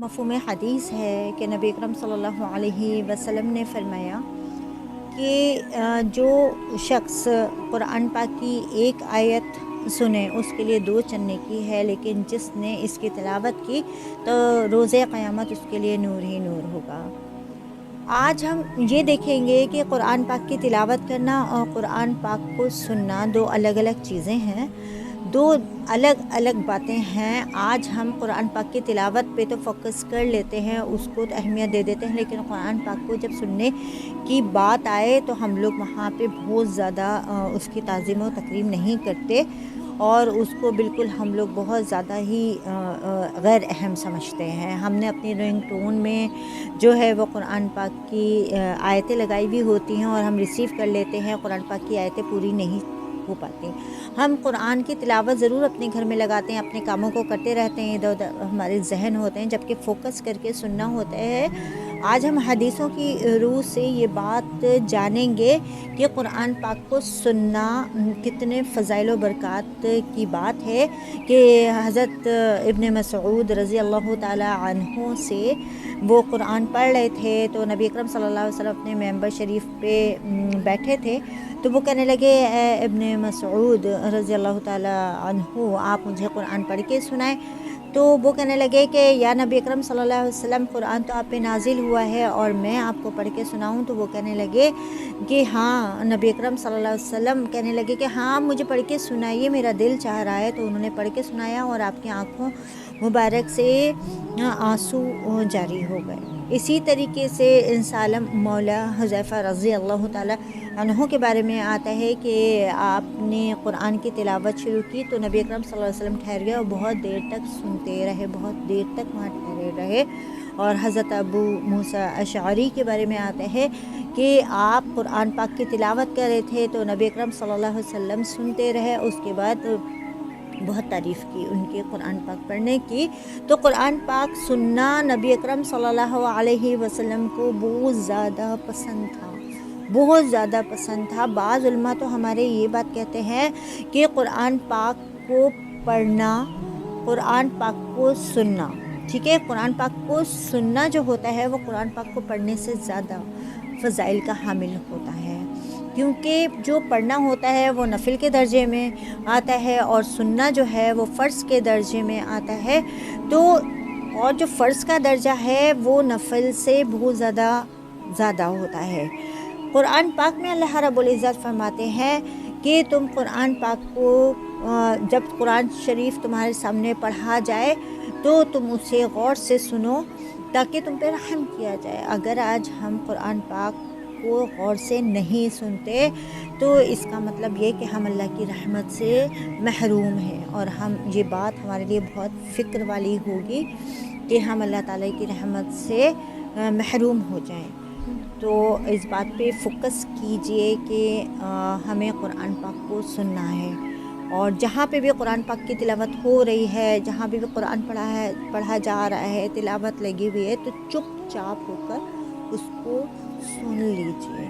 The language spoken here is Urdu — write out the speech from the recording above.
مفہوم حدیث ہے کہ نبی اکرم صلی اللہ علیہ وسلم نے فرمایا کہ جو شخص قرآن پاک کی ایک آیت سنے اس کے لیے 2 چنے کی ہے، لیکن جس نے اس کی تلاوت کی تو روز قیامت اس کے لیے نور ہی نور ہوگا۔ آج ہم یہ دیکھیں گے کہ قرآن پاک کی تلاوت کرنا اور قرآن پاک کو سننا 2 الگ الگ چیزیں ہیں، 2 الگ الگ باتیں ہیں۔ آج ہم قرآن پاک کی تلاوت پہ تو فوکس کر لیتے ہیں، اس کو تو اہمیت دے دیتے ہیں، لیکن قرآن پاک کو جب سننے کی بات آئے تو ہم لوگ وہاں پہ بہت زیادہ اس کی تعظیم و تکریم نہیں کرتے، اور اس کو بالکل ہم لوگ بہت زیادہ ہی غیر اہم سمجھتے ہیں۔ ہم نے اپنی رنگ ٹون میں جو ہے وہ قرآن پاک کی آیتیں لگائی ہوئی ہوتی ہیں، اور ہم ریسیو کر لیتے ہیں، قرآن پاک کی آیتیں پوری نہیں ہو پاتی۔ ہم قرآن کی تلاوت ضرور اپنے گھر میں لگاتے ہیں، اپنے کاموں کو کرتے رہتے ہیں، ادھر ادھر ہمارے ذہن ہوتے ہیں، جبکہ فوکس کر کے سننا ہوتا ہے۔ آج ہم حدیثوں کی روح سے یہ بات جانیں گے کہ قرآن پاک کو سننا کتنے فضائل و برکات کی بات ہے، کہ حضرت ابن مسعود رضی اللہ تعالی عنہ سے وہ قرآن پڑھ رہے تھے، تو نبی اکرم صلی اللہ علیہ وسلم اپنے ممبر شریف پہ بیٹھے تھے، تو وہ کہنے لگے اے ابن مسعود رضی اللہ تعالی عنہ، آپ مجھے قرآن پڑھ کے سنائیں۔ تو وہ کہنے لگے کہ یا نبی اکرم صلی اللہ علیہ وسلم، قرآن تو آپ پہ نازل ہوا ہے اور میں آپ کو پڑھ کے سناؤں؟ تو وہ کہنے لگے کہ ہاں، نبی اکرم صلی اللہ علیہ وسلم کہنے لگے کہ ہاں مجھے پڑھ کے سنائیے، میرا دل چاہ رہا ہے۔ تو انہوں نے پڑھ کے سنایا، اور آپ کی آنکھوں مبارک سے آنسو جاری ہو گئے۔ اسی طریقے سے انسالم مولا حذیفہ رضی اللہ تعالی عنہ کے بارے میں آتا ہے کہ آپ نے قرآن کی تلاوت شروع کی تو نبی اکرم صلی اللہ علیہ وسلم ٹھہر گئے اور بہت دیر تک سنتے رہے، بہت دیر تک وہاں ٹھہرے رہے۔ اور حضرت ابو موسیٰ اشعری کے بارے میں آتا ہے کہ آپ قرآن پاک کی تلاوت کر رہے تھے تو نبی اکرم صلی اللہ علیہ وسلم سنتے رہے، اس کے بعد بہت تعریف کی ان کے قرآن پاک پڑھنے کی۔ تو قرآن پاک سننا نبی اکرم صلی اللہ علیہ وسلم کو بہت زیادہ پسند تھا، بہت زیادہ پسند تھا۔ بعض علماء تو ہمارے یہ بات کہتے ہیں کہ قرآن پاک کو پڑھنا، قرآن پاک کو سننا، ٹھیک ہے، قرآن پاک کو سننا جو ہوتا ہے وہ قرآن پاک کو پڑھنے سے زیادہ فضائل کا حامل ہوتا ہے، کیونکہ جو پڑھنا ہوتا ہے وہ نفل کے درجے میں آتا ہے، اور سننا جو ہے وہ فرض کے درجے میں آتا ہے۔ تو اور جو فرض کا درجہ ہے وہ نفل سے بہت زیادہ ہوتا ہے۔ قرآن پاک میں اللہ رب العزت فرماتے ہیں کہ تم قرآن پاک کو جب قرآن شریف تمہارے سامنے پڑھا جائے تو تم اسے غور سے سنو تاکہ تم پہ رحم کیا جائے۔ اگر آج ہم قرآن پاک کو غور سے نہیں سنتے تو اس کا مطلب یہ کہ ہم اللہ کی رحمت سے محروم ہیں، اور ہم یہ بات ہمارے لیے بہت فکر والی ہوگی کہ ہم اللہ تعالیٰ کی رحمت سے محروم ہو جائیں۔ تو اس بات پہ فوکس کیجئے کہ ہمیں قرآن پاک کو سننا ہے، اور جہاں پہ بھی قرآن پاک کی تلاوت ہو رہی ہے، جہاں بھی قرآن پڑھا جا رہا ہے، تلاوت لگی ہوئی ہے، تو چپ چاپ ہو کر اس کو سن لیجئے۔